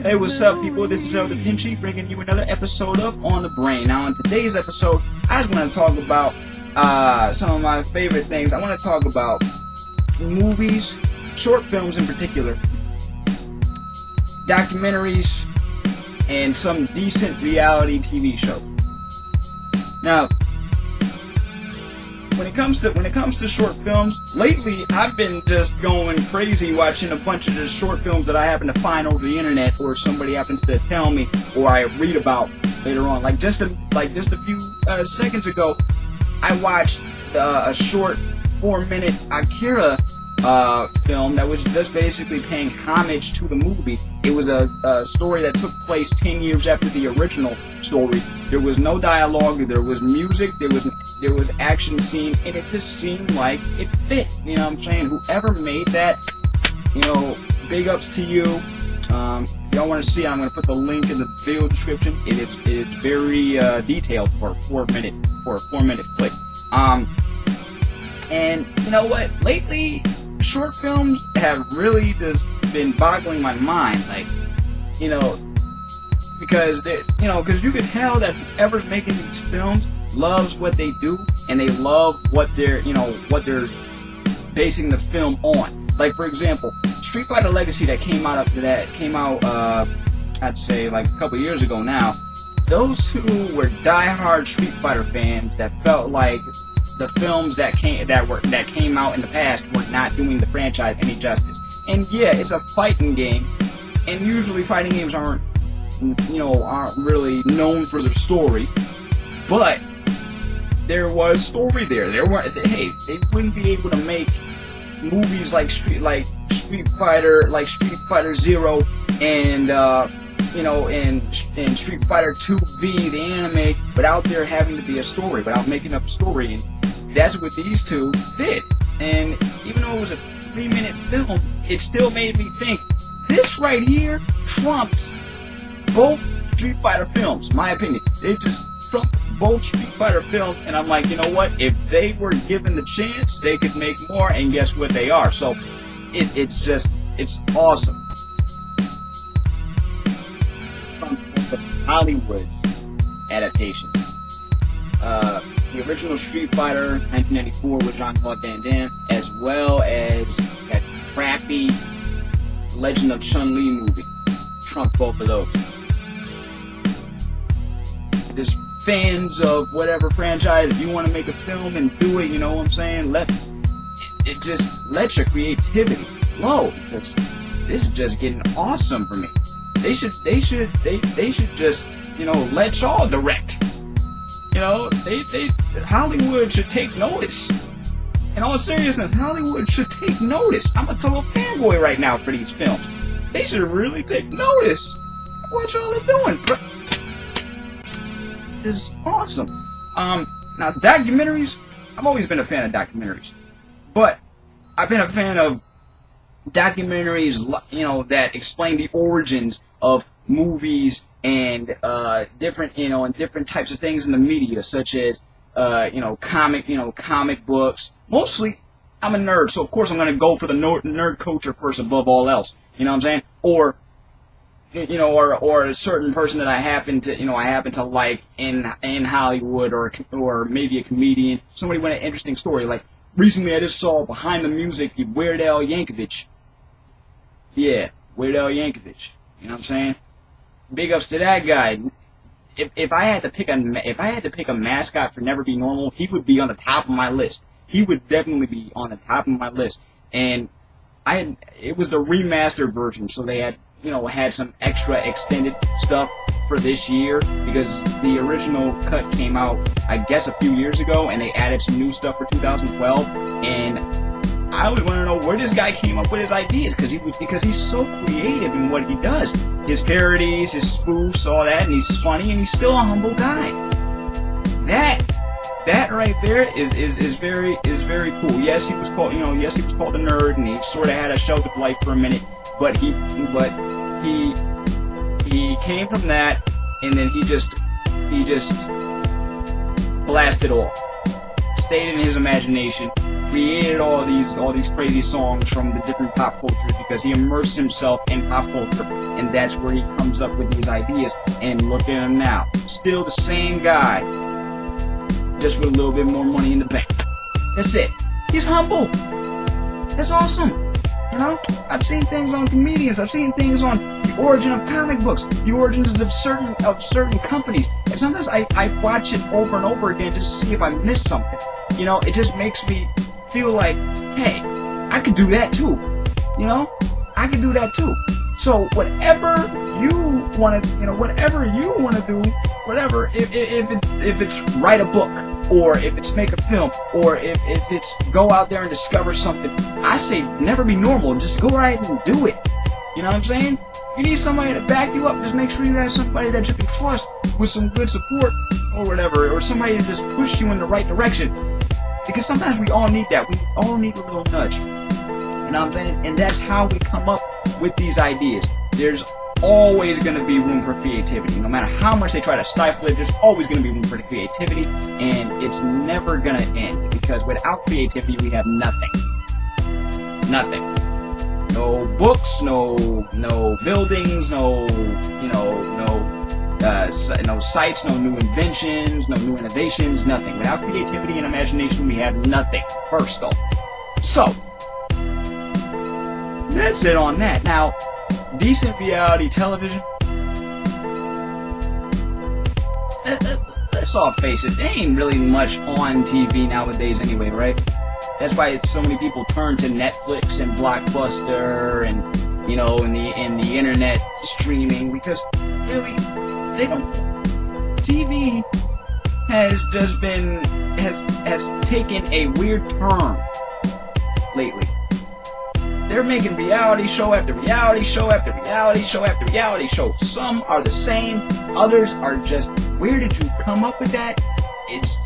Hey, what's up, people? This is J.depinabeats bringing you another episode of On the Brain. Now, in today's episode, I just want to talk about some of my favorite things. I want to talk about movies, short films in particular, documentaries, and some decent reality TV shows. Now, when it comes to short films, lately I've been just going crazy watching a bunch of the short films that I happen to find over the internet, or somebody happens to tell me, or I read about later on. Like just a few seconds ago, I watched a short 4-minute Akira film that was just basically paying homage to the movie. It was a story that took place 10 years after the original story. There was no dialogue, there was music, there was action scene, and it just seemed like it fit. You know what I'm saying? Whoever made that, you know, big ups to you. Y'all want to see it, I'm going to put the link in the video description. It's very detailed for a 4-minute flick. And you know what? Lately, short films have really just been boggling my mind. Like, you know, because you could tell that whoever's making these films loves what they do, and they love what they're basing the film on. Like, for example, Street Fighter Legacy that came out I'd say like a couple years ago now. Those two were diehard Street Fighter fans that felt like the films that came out in the past were not doing the franchise any justice. And yeah, it's a fighting game, and usually fighting games aren't really known for their story, but there was story there. They wouldn't be able to make movies like Street Fighter Zero and and Street Fighter 2V, the anime, without there having to be a story, without making up a story. And that's what these two did. And even though it was a 3-minute film, it still made me think, this right here trumps both Street Fighter films, my opinion. They just trumped both Street Fighter films, and I'm like, you know what? If they were given the chance, they could make more, and guess what they are. So it's awesome. Hollywood adaptations. The original Street Fighter, 1994, with Jean-Claude Van Damme, as well as that crappy Legend of Chun-Li movie. Trumped both of those. There's fans of whatever franchise, if you want to make a film and do it, you know what I'm saying? Let your creativity flow, because this is just getting awesome for me. They should just, let y'all direct. Hollywood should take notice. In all seriousness, Hollywood should take notice. I'm a total fanboy right now for these films. They should really take notice. What y'all are doing. This is awesome. Now documentaries, I've always been a fan of documentaries. But I've been a fan of documentaries, that explain the origins of movies and different types of things in the media, such as comic books. Mostly, I'm a nerd, so of course I'm gonna go for the nerd culture first above all else. You know what I'm saying? Or a certain person that I happen to like in Hollywood, or maybe a comedian, somebody with an interesting story. Like recently, I just saw Behind the Music, Weird Al Yankovic. Yeah, Weird Al Yankovic. You know what I'm saying? Big ups to that guy. If I had to pick a mascot for Never Be Normal, he would be on the top of my list. He would definitely be on the top of my list. And it was the remastered version, so they had some extra extended stuff for this year, because the original cut came out, I guess, a few years ago, and they added some new stuff for 2012. And I always want to know where this guy came up with his ideas, because he's so creative in what he does. His parodies, his spoofs, all that, and he's funny, and he's still a humble guy. That right there is very cool. Yes, he was called the nerd, and he sort of had a sheltered life for a minute, but he came from that, and then he just blasted off. Stayed in his imagination, created all these crazy songs from the different pop cultures because he immersed himself in pop culture, and that's where he comes up with these ideas. And look at him now, still the same guy, just with a little bit more money in the bank. That's it. He's humble. That's awesome. You know, I've seen things on comedians. I've seen things on the origin of comic books, the origins of certain companies, and sometimes I watch it over and over again just to see if I missed something. You know, it just makes me feel like, hey, I could do that too. You know, I could do that too. So whatever you want to, do, whatever, if it's write a book, or if it's make a film, or if it's go out there and discover something, I say never be normal. Just go right and do it. You know what I'm saying? You need somebody to back you up. Just make sure you have somebody that you can trust with some good support or whatever, or somebody to just push you in the right direction. Because sometimes we all need that. We all need a little nudge. You know what I'm saying? And that's how we come up with these ideas. There's always going to be room for creativity. No matter how much they try to stifle it, there's always going to be room for creativity, and it's never going to end, because without creativity we have nothing. Nothing. No books, no buildings, no sites, no new inventions, no new innovations, nothing. Without creativity and imagination, we have nothing. First off. So, that's it on that. Now, decent reality television, let's all face it, there ain't really much on TV nowadays anyway, right? That's why so many people turn to Netflix and Blockbuster and, you know, and the internet streaming, because really, they don't. TV has just been, has taken a weird turn lately. They're making reality show after reality show after reality show after reality show. Some are the same, others are just, where did you come up with that? It's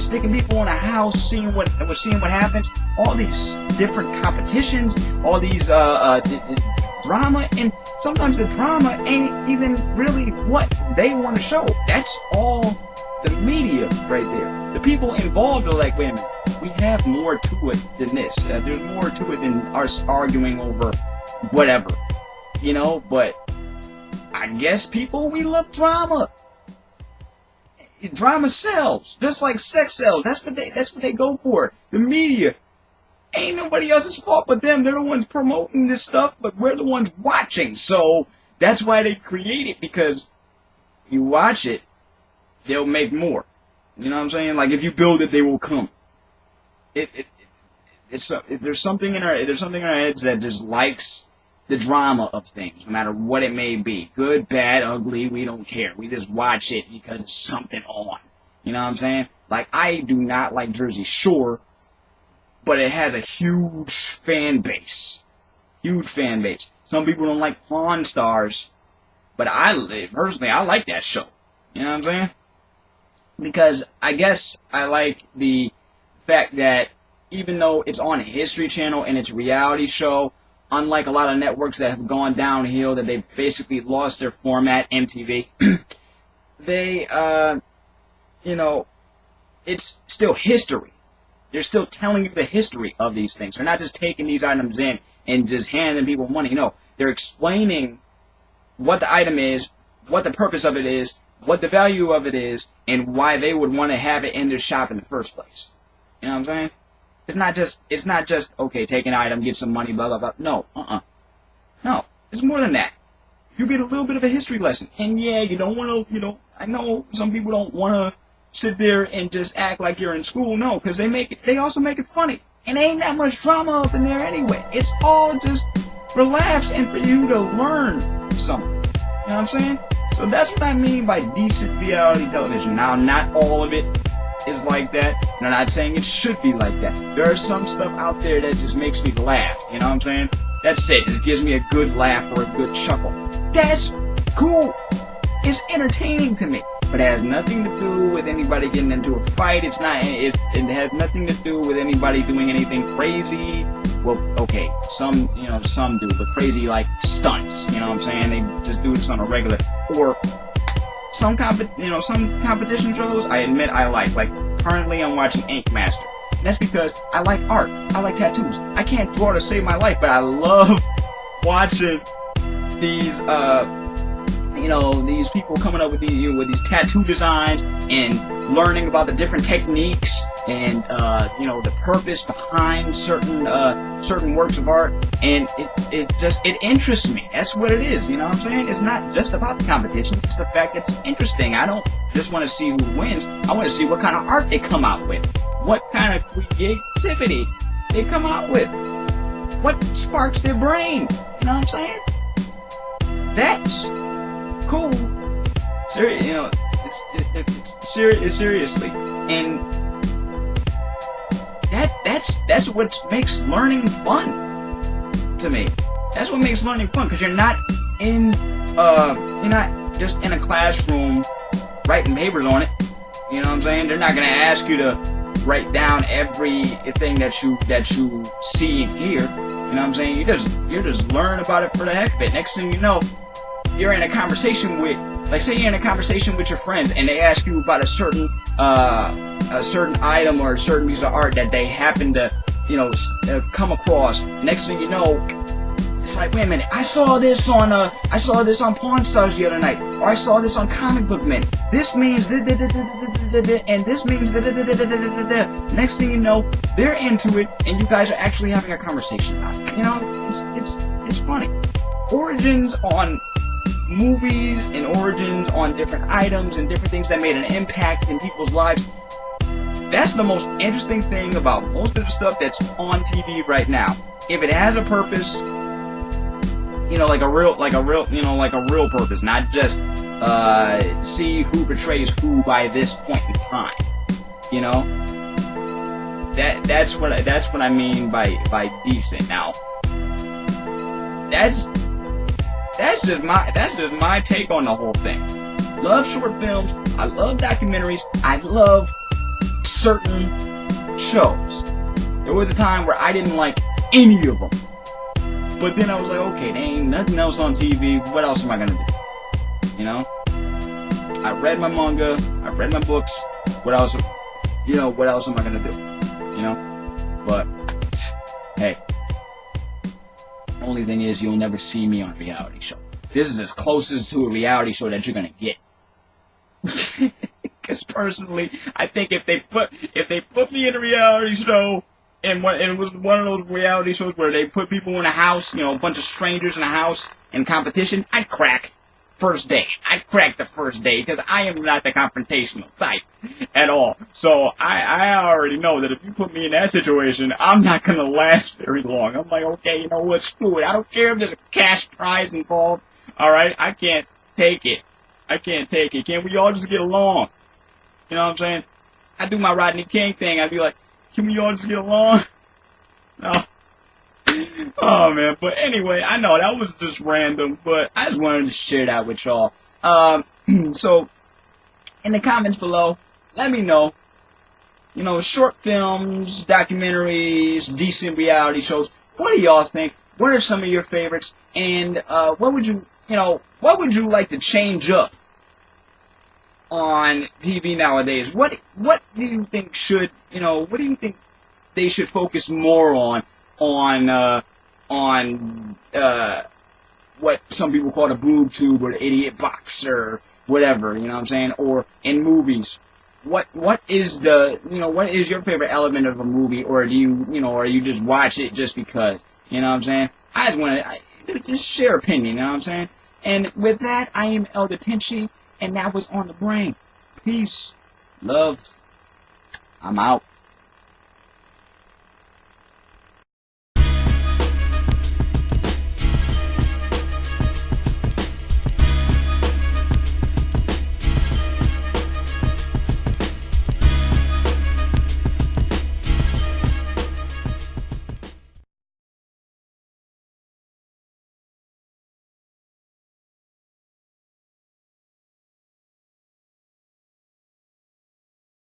sticking people in a house, seeing what happens. All these different competitions, all these drama, and sometimes the drama ain't even really what they want to show. That's all the media right there. The people involved are like, wait a minute, we have more to it than this. There's more to it than us arguing over whatever, you know. But I guess people, we love drama. Drama sells, just like sex sells. That's what they go for. The media, ain't nobody else's fault but them. They're the ones promoting this stuff, but we're the ones watching. So that's why they create it, because you watch it, they'll make more. You know what I'm saying? Like, if you build it, they will come. There's something in our heads that just likes the drama of things, no matter what it may be. Good, bad, ugly, we don't care. We just watch it because it's something on. You know what I'm saying? Like, I do not like Jersey Shore, but it has a huge fan base. Huge fan base. Some people don't like Pawn Stars, but personally, I like that show. You know what I'm saying? Because I guess I like the fact that even though it's on History Channel and it's a reality show, unlike a lot of networks that have gone downhill, that they basically lost their format, MTV, they, it's still history. They're still telling you the history of these things. They're not just taking these items in and just handing people money. No, they're explaining what the item is, what the purpose of it is, what the value of it is, and why they would want to have it in their shop in the first place. You know what I'm saying? It's not just okay, take an item, get some money, blah blah blah. No, no, it's more than that. You get a little bit of a history lesson, and yeah, you don't want to, I know some people don't want to sit there and just act like you're in school. No, because they also make it funny, and ain't that much drama up in there anyway. It's all just for laughs and for you to learn something. You know what I'm saying? So that's what I mean by decent reality television. Now, not all of it is like that. And I'm not saying it should be like that. There's some stuff out there that just makes me laugh. You know what I'm saying? That's it. Just gives me a good laugh or a good chuckle. That's cool. It's entertaining to me. But it has nothing to do with anybody getting into a fight. It has nothing to do with anybody doing anything crazy. Well, okay, some do, but crazy like stunts. You know what I'm saying? They just do this on a regular. Or some competition shows, I admit I like currently I'm watching Ink Master. And that's because I like art. I like tattoos. I can't draw to save my life, but I love watching these, these people coming up with these tattoo designs and learning about the different techniques and, the purpose behind certain works of art. And it interests me. That's what it is, you know what I'm saying? It's not just about the competition. It's the fact that it's interesting. I don't just want to see who wins. I want to see what kind of art they come out with. What kind of creativity they come out with. What sparks their brain. You know what I'm saying? That's cool. Seriously. And that's what makes learning fun to me. That's what makes learning fun, because you're not just in a classroom writing papers on it. You know what I'm saying? They're not gonna ask you to write down everything that you see and hear. You know what I'm saying? You just learn about it for the heck of it. Next thing you know, you're in a conversation with, like, say you're in a conversation with your friends and they ask you about a certain item or a certain piece of art that they happen to, come across. Next thing you know, it's like, wait a minute, I saw this on Pawn Stars the other night, or I saw this on Comic Book Men. This means and this means Next thing you know, they're into it, and you guys are actually having a conversation about it. You know, it's funny. Origins on movies and origins on different items and different things that made an impact in people's lives. That's the most interesting thing about most of the stuff that's on TV right now. If it has a purpose, like a real purpose, not just see who betrays who by this point in time. That's what I mean by decent. Now, that's just my take on the whole thing. Love short films. I love documentaries. I love certain shows. There was a time where I didn't like any of them. But then I was like, okay, there ain't nothing else on TV. What else am I gonna do? I read my manga. I read my books. What else am I gonna do? But hey, only thing is, you'll never see me on a reality show. This is as closest to a reality show that you're gonna get. Because personally, I think if they put me in a reality show, and it was one of those reality shows where they put people in a house, a bunch of strangers in a house in competition, I'd crack first day. I'd crack the first day, because I am not the confrontational type at all. So I already know that if you put me in that situation, I'm not going to last very long. I'm like, okay, you know what, screw it. I don't care if there's a cash prize involved. Alright, I can't take it. Can't we all just get along? You know what I'm saying? I do my Rodney King thing. I'd be like, can we all just get along? No. Oh, man. But anyway, I know that was just random, but I just wanted to share that with y'all. So, in the comments below, let me know. Short films, documentaries, decent reality shows. What do y'all think? What are some of your favorites? And what would you like to change up on TV nowadays? What do you think should, what do you think they should focus more on what some people call the boob tube or the idiot box or whatever, you know what I'm saying? Or in movies, what is your favorite element of a movie, or do you just watch it just because, you know what I'm saying? I just want to just share opinion, you know what I'm saying? And with that, I am El Detinci, and that was On the Brain. Peace. Love. I'm out.